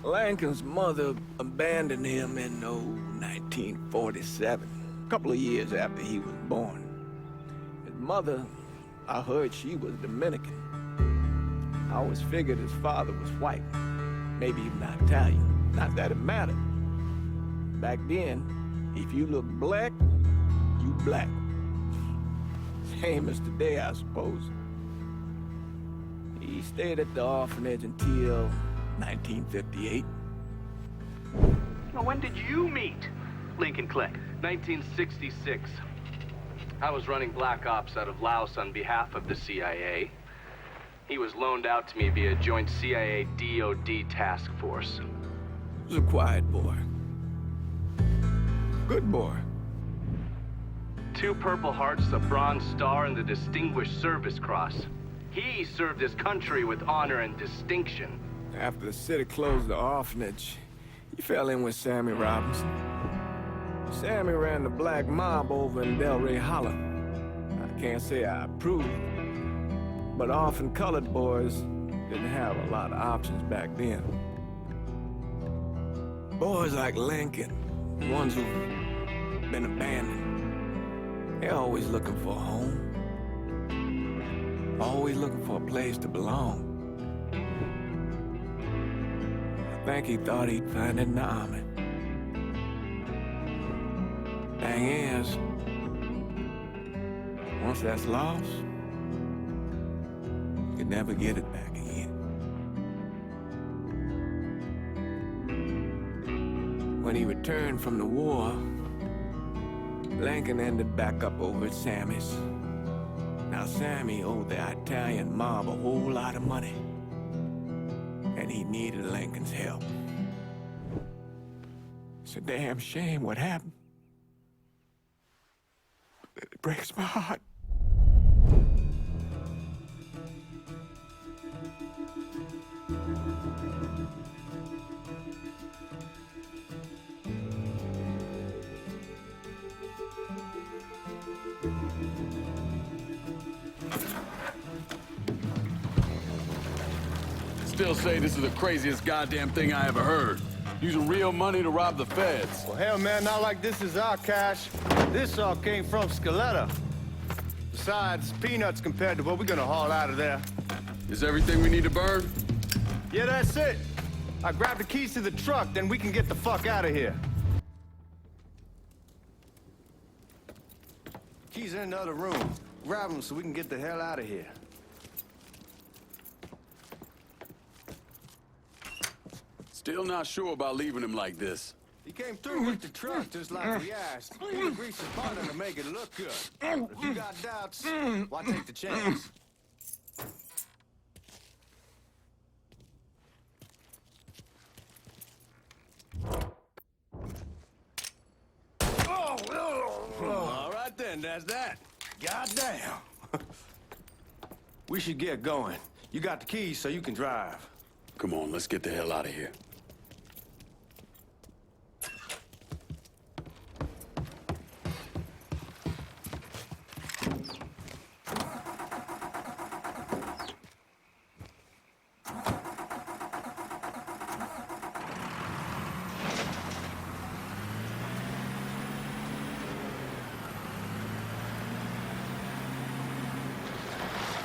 Lincoln's mother abandoned him in 1947, a couple of years after he was born. His mother, I heard she was Dominican. I always figured his father was white, maybe even Italian. Not that it mattered. Back then, if you look black, you black. Same as today, I suppose. He stayed at the orphanage until 1958. Now, when did you meet Lincoln Click? 1966. I was running Black Ops out of Laos on behalf of the CIA. He was loaned out to me via joint CIA-DOD task force. He was a quiet boy. Good boy. 2 Purple Hearts, a Bronze Star, and the Distinguished Service Cross. He served his country with honor and distinction. After the city closed the orphanage, he fell in with Sammy Robinson. Sammy ran the black mob over in Delray Hollow. I can't say I approved, but orphan colored boys didn't have a lot of options back then. Boys like Lincoln, the ones who've been abandoned, they're always looking for a home. Always looking for a place to belong. I think he thought he'd find it in the army. Thing is, once that's lost, you can never get it back again. When he returned from the war, Lincoln ended back up over at Sammy's. Now, Sammy owed the Italian mob a whole lot of money, and he needed Lincoln's help. It's a damn shame what happened. It breaks my heart. Still say this is the craziest goddamn thing I ever heard. Using real money to rob the feds. Well, hell, man, not like this is our cash. This all came from Scaletta. Besides, peanuts compared to what we're gonna haul out of there. Is everything we need to burn? Yeah, that's it. I grabbed the keys to the truck, then we can get the fuck out of here. Keys in the other room. Grab them so we can get the hell out of here. Still not sure about leaving him like this. He came through with the truck just like we asked. He agreed his partner to make it look good. If you got doubts, why take the chance? All right then, that's that. Goddamn. We should get going. You got the keys so you can drive. Come on, let's get the hell out of here.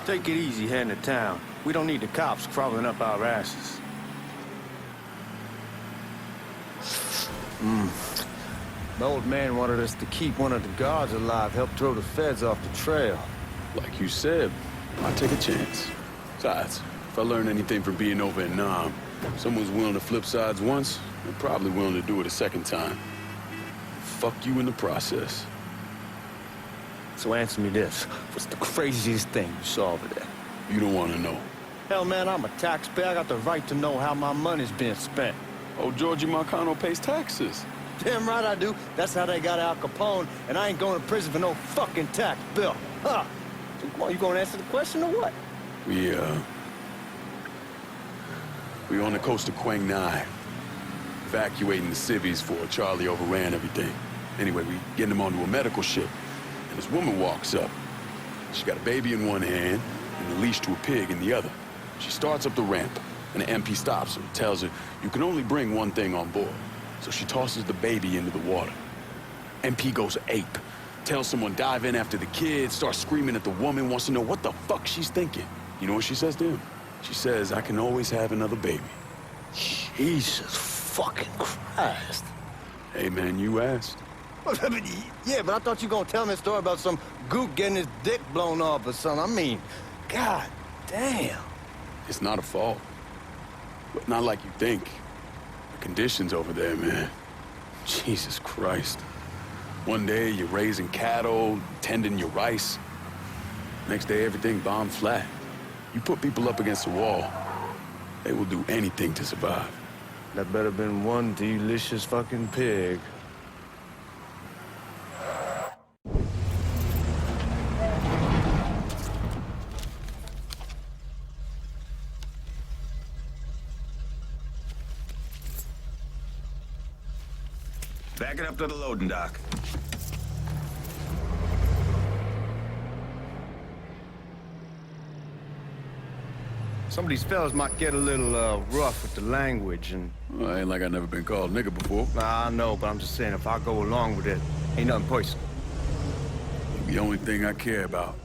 Take it easy heading to town. We don't need the cops crawling up our asses. The old man wanted us to keep one of the guards alive, help throw the feds off the trail. Like you said, I'll take a chance. Besides, if I learn anything from being over in Nam, someone's willing to flip sides once, they're probably willing to do it a second time. Fuck you in the process. So answer me this. What's the craziest thing you saw over there? You don't want to know. Hell, man, I'm a taxpayer. I got the right to know how my money's being spent. Oh, Georgie Marcano pays taxes. Damn right I do. That's how they got Al Capone, and I ain't going to prison for no fucking tax bill. Huh. So come on, you gonna answer the question or what? We on the coast of Quang Nai, evacuating the civvies for Charlie overran everything. Anyway, we getting them onto a medical ship, and this woman walks up. She got a baby in one hand and a leash to a pig in the other. She starts up the ramp. and the MP stops her, tells her you can only bring one thing on board. So she tosses the baby into the water. MP goes ape, tells someone dive in after the kid, starts screaming at the woman, wants to know what the fuck she's thinking. You know what she says to him? She says, I can always have another baby. Jesus fucking Christ. Hey man, you asked. Yeah, but I thought you were gonna tell me a story about some gook getting his dick blown off or something. I mean, god damn. It's not a fault. But not like you think. The conditions over there, man. Jesus Christ. One day you're raising cattle, tending your rice. Next day everything bombed flat. You put people up against the wall, they will do anything to survive. That better been one delicious fucking pig. Back it up to the loading dock. Some of these fellas might get a little rough with the language and... Well, ain't like I never been called nigga before. Nah, I know, but I'm just saying, if I go along with it, ain't nothing personal. The only thing I care about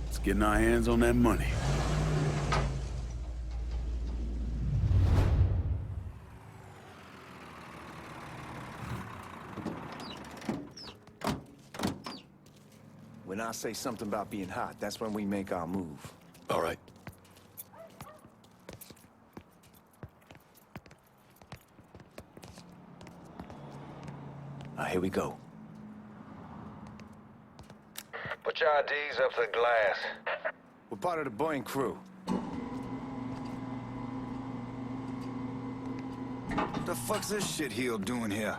is getting our hands on that money. When I say something about being hot, that's when we make our move. All right. Here we go. Put your IDs up to the glass. We're part of the Boeing crew. What the fuck's this shitheel doing here?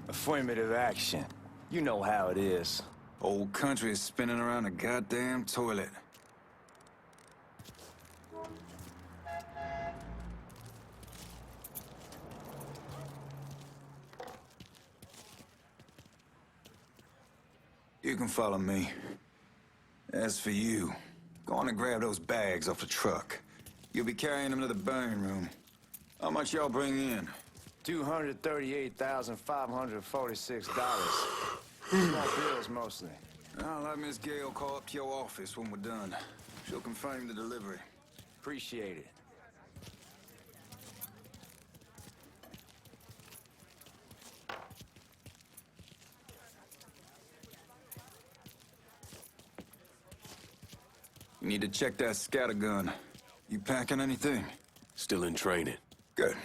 Affirmative action. You know how it is. Old country is spinning around a goddamn toilet. You can follow me. As for you, go on and grab those bags off the truck. You'll be carrying them to the burn room. How much y'all bring in? $238,546. Small bills, mostly. I'll let Miss Gale call up to your office when we're done. She'll confirm the delivery. Appreciate it. You need to check that scattergun. You packing anything? Still in training. Good.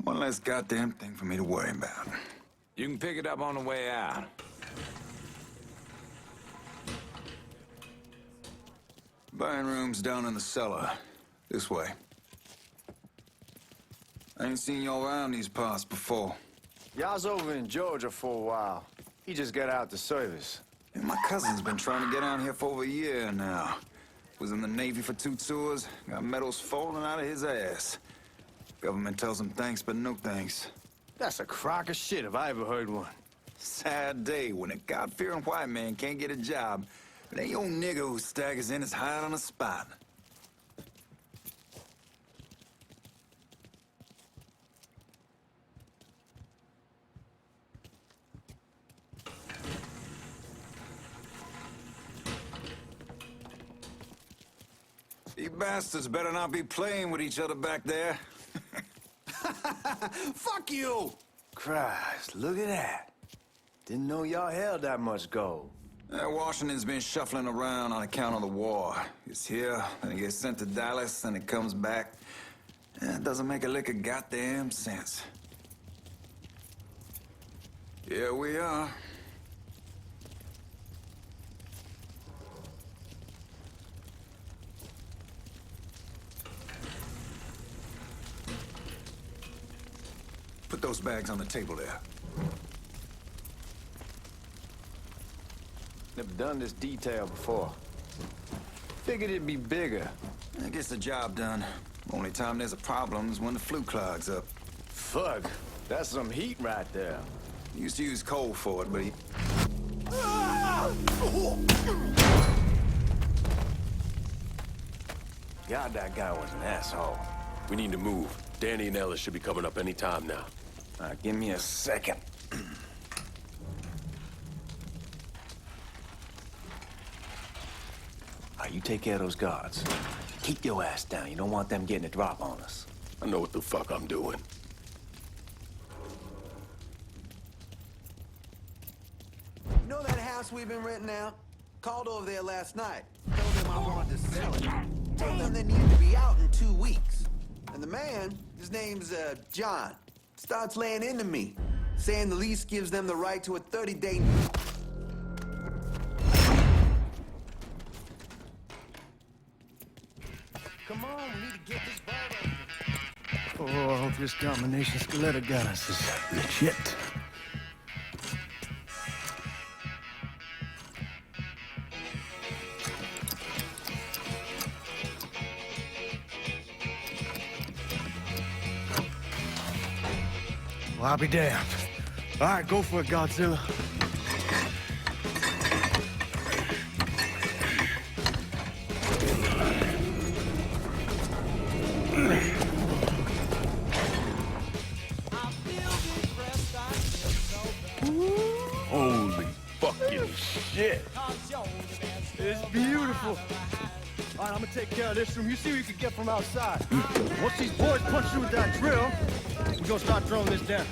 One less goddamn thing for me to worry about. You can pick it up on the way out. Burn room's down in the cellar. This way. I ain't seen y'all around these parts before. Y'all's over in Georgia for a while. He just got out the service. And my cousin's been trying to get down here for over a year now. Was in the Navy for 2 tours, got medals falling out of his ass. Government tells him thanks, but no thanks. That's a crock of shit if I ever heard one. Sad day when a God-fearing white man can't get a job, but ain't old nigga who staggers in is hired on the spot. You bastards better not be playing with each other back there. Fuck you! Christ, look at that. Didn't know y'all held that much gold. Washington's been shuffling around on account of the war. It's here, then it gets sent to Dallas, then it comes back. It doesn't make a lick of goddamn sense. Here we are. Put those bags on the table there. Never done this detail before. Figured it'd be bigger. That gets the job done. Only time there's a problem is when the flue clogs up. Fuck, that's some heat right there. He used to use coal for it, but he... God, that guy was an asshole. We need to move. Danny and Ellis should be coming up any time now. All right, give me a second. All right, you take care of those guards. Keep your ass down. You don't want them getting a drop on us. I know what the fuck I'm doing. You know that house we've been renting out? Called over there last night. Told them I wanted to sell it. Told them they needed to be out in 2 weeks. And the man, his name's John, starts laying into me, saying the lease gives them the right to a 30-day... Come on, we need to get this ball over. Oh, I hope this domination skeleton got us is legit. Well, I'll be damned. All right, go for it, Godzilla. Holy fucking shit. It's beautiful. All right, I'm gonna take care of this room. You see what you can get from outside. Once these boys punch you with that drill, we're gonna start throwing this down.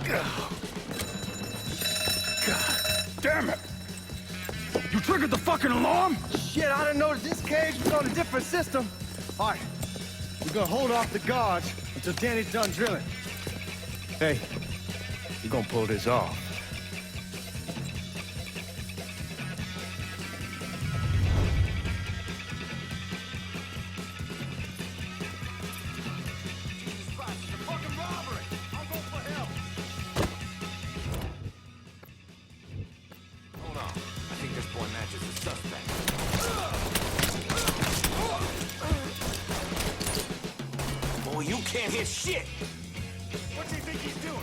God damn it. You triggered the fucking alarm? Shit, I didn't notice this cage was on a different system. All right, we're gonna hold off the guards until Danny's done drilling. Hey, we're gonna pull this off. Boy, you can't hit shit! What do you think he's doing?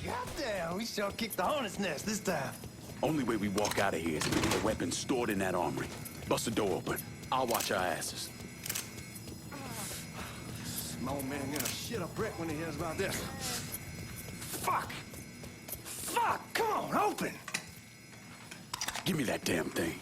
Goddamn, we sure kicked the hornet's nest this time. Only way we walk out of here is with the weapons stored in that armory. Bust the door open. I'll watch our asses. Small man gonna shit a brick when he hears about this. Fuck! Fuck! Come on, open! Give me that damn thing.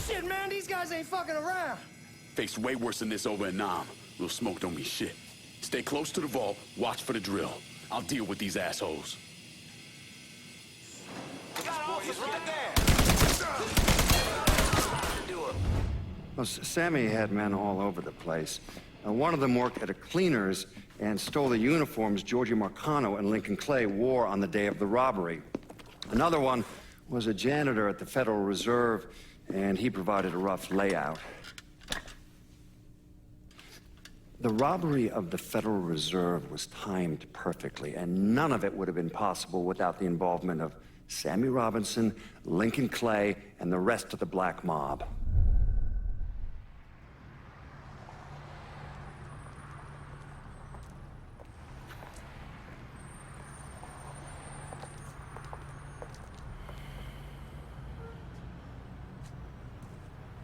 Shit, man, these guys ain't fucking around. Faced way worse than this over in Nam. Little smoke don't mean shit. Stay close to the vault, watch for the drill. I'll deal with these assholes. Well, Sammy had men all over the place. One of them worked at a cleaner's and stole the uniforms Georgie Marcano and Lincoln Clay wore on the day of the robbery. Another one was a janitor at the Federal Reserve, and he provided a rough layout. The robbery of the Federal Reserve was timed perfectly, and none of it would have been possible without the involvement of Sammy Robinson, Lincoln Clay, and the rest of the black mob.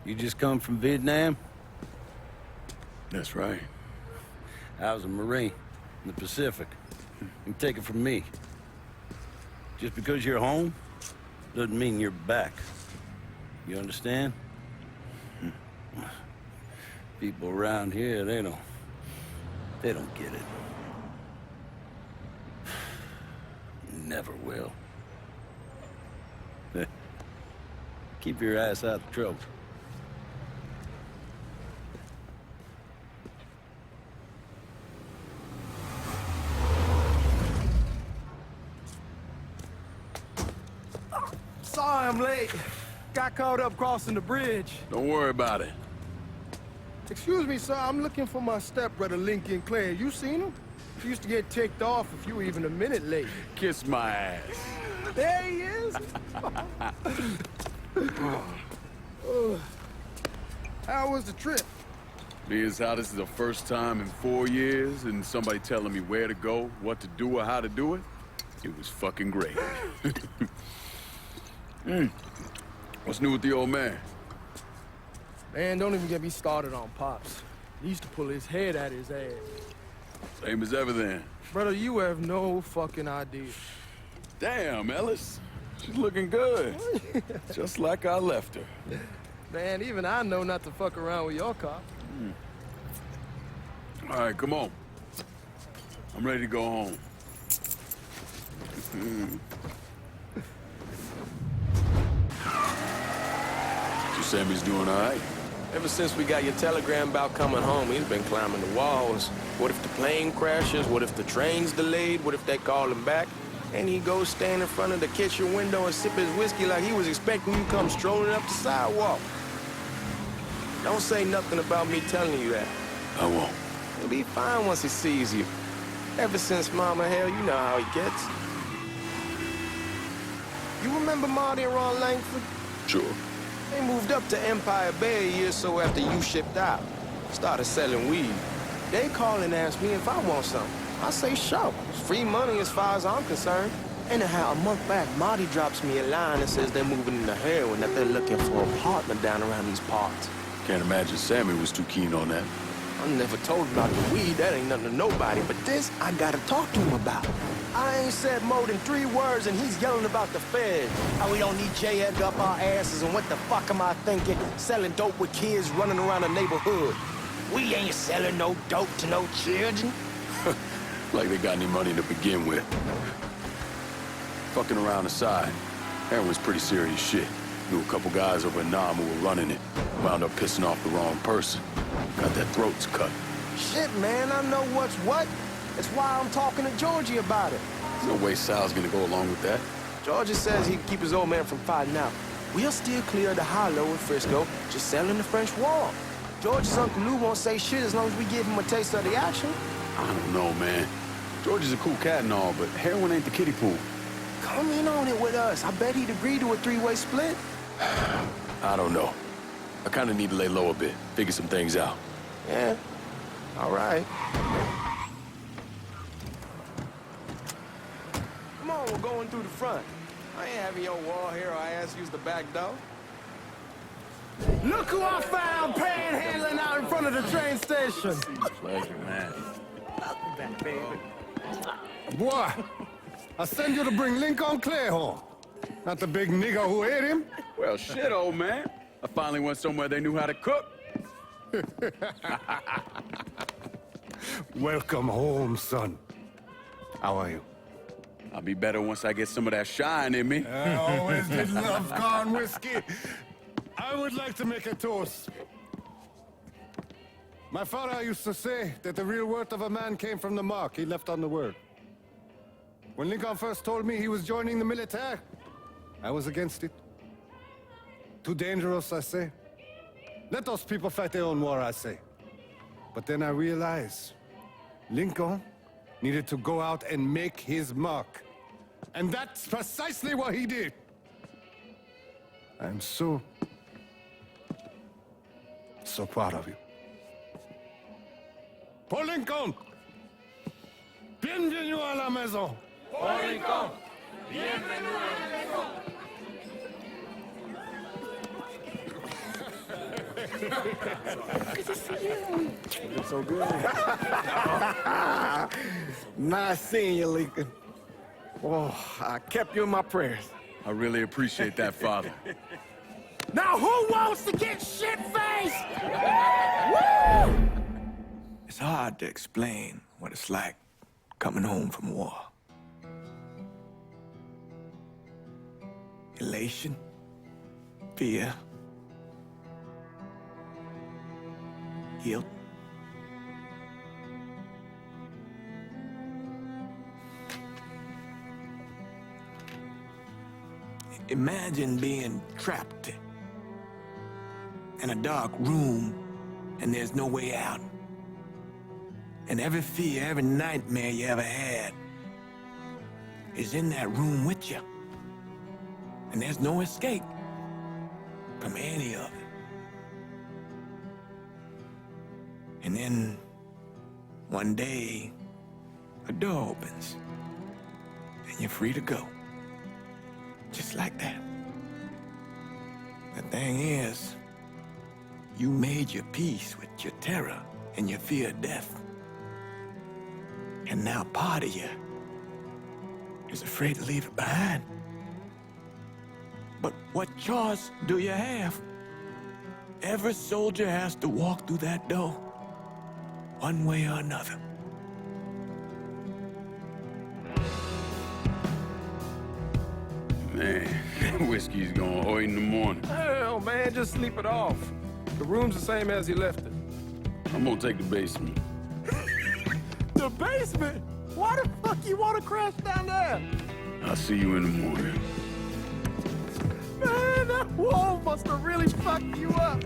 You just come from Vietnam? That's right. I was a Marine in the Pacific. You can take it from me. Just because you're home doesn't mean you're back. You understand? People around here, they don't get it. Never will. Keep your ass out of trouble. Sorry I'm late. Got caught up crossing the bridge. Don't worry about it. Excuse me, sir. I'm looking for my stepbrother, Lincoln Clay. You seen him? He used to get ticked off if you were even a minute late. Kiss my ass. There he is. How was the trip? Being as how this is the first time in 4 years and somebody telling me where to go, what to do, or how to do it, it was fucking great. What's new with the old man? Man, don't even get me started on Pops. He used to pull his head out his ass. Same as ever then. Brother, you have no fucking idea. Damn, Ellis. She's looking good. Just like I left her. Man, even I know not to fuck around with your car. All right, come on. I'm ready to go home. So Sammy's doing all right? Ever since we got your telegram about coming home, he's been climbing the walls. What if the plane crashes? What if the train's delayed? What if they call him back? And he goes stand in front of the kitchen window and sip his whiskey like he was expecting you to come strolling up the sidewalk. Don't say nothing about me telling you that. I won't. He'll be fine once he sees you. Ever since Mama, hell, you know how he gets. You remember Marty and Ron Langford? Sure. They moved up to Empire Bay a year or so after you shipped out. Started selling weed. They call and ask me if I want some. I say sure. It's free money as far as I'm concerned. Anyhow, a month back, Marty drops me a line that says they're moving into heroin, that they're looking for a partner down around these parts. Can't imagine Sammy was too keen on that. I never told him about the weed, that ain't nothing to nobody, but this I gotta talk to him about. I ain't said more than 3 words and he's yelling about the Fed. How we don't need J. Edgar up our asses, and what the fuck am I thinking? Selling dope with kids running around the neighborhood. We ain't selling no dope to no children. Like they got any money to begin with. Fucking around aside, heroin's pretty serious shit. Knew a couple guys over in Nam who were running it. Wound up pissing off the wrong person. Got their throats cut. Shit, man, I know what's what. That's why I'm talking to Georgie about it. There's no way Sal's gonna go along with that. Georgie says he can keep his old man from fighting out. We'll still clear the hollow in Frisco, just selling the French Wall. George's Uncle Lou won't say shit as long as we give him a taste of the action. I don't know, man. George is a cool cat and all, but heroin ain't the kiddie pool. Come in on it with us. I bet he'd agree to a 3-way split. I don't know. I kind of need to lay low a bit, figure some things out. Yeah, all right. Come on, we're going through the front. I ain't having your wall here, or I ask use the back door. Look who I found panhandling out in front of the train station. Pleasure, man. Boy, I send you to bring Lincoln Clay home. Not the big nigger who ate him. Well, shit, old man. I finally went somewhere they knew how to cook. Welcome home, son. How are you? I'll be better once I get some of that shine in me. I always did love corn whiskey. I would like to make a toast. My father used to say that the real worth of a man came from the mark he left on the world. When Lincoln first told me he was joining the military, I was against it. Too dangerous, I say. Let those people fight their own war, I say. But then I realized Lincoln needed to go out and make his mark. And that's precisely what he did. I'm so proud of you. Paul Lincoln! Bienvenue à la maison! Paul Lincoln! Bienvenue à la maison! Good to see you. It's so good. Nice seeing you, Lincoln. Oh, I kept you in my prayers. I really appreciate that, Father. Now who wants to get shit-faced? Woo! It's hard to explain what it's like coming home from war. Elation, fear, guilt. Imagine being trapped in a dark room and there's no way out. And every fear, every nightmare you ever had is in that room with you. And there's no escape from any of it. And then one day, a door opens and you're free to go. Just like that. The thing is, you made your peace with your terror and your fear of death. And now part of you is afraid to leave it behind. But what choice do you have? Every soldier has to walk through that door, one way or another. Man, that whiskey's gonna hurt in the morning. Hell, man, just sleep it off. The room's the same as you left it. I'm gonna take the basement. The basement? Why the fuck you want to crash down there? I'll see you in the morning. Man, that wall must have really fucked you up.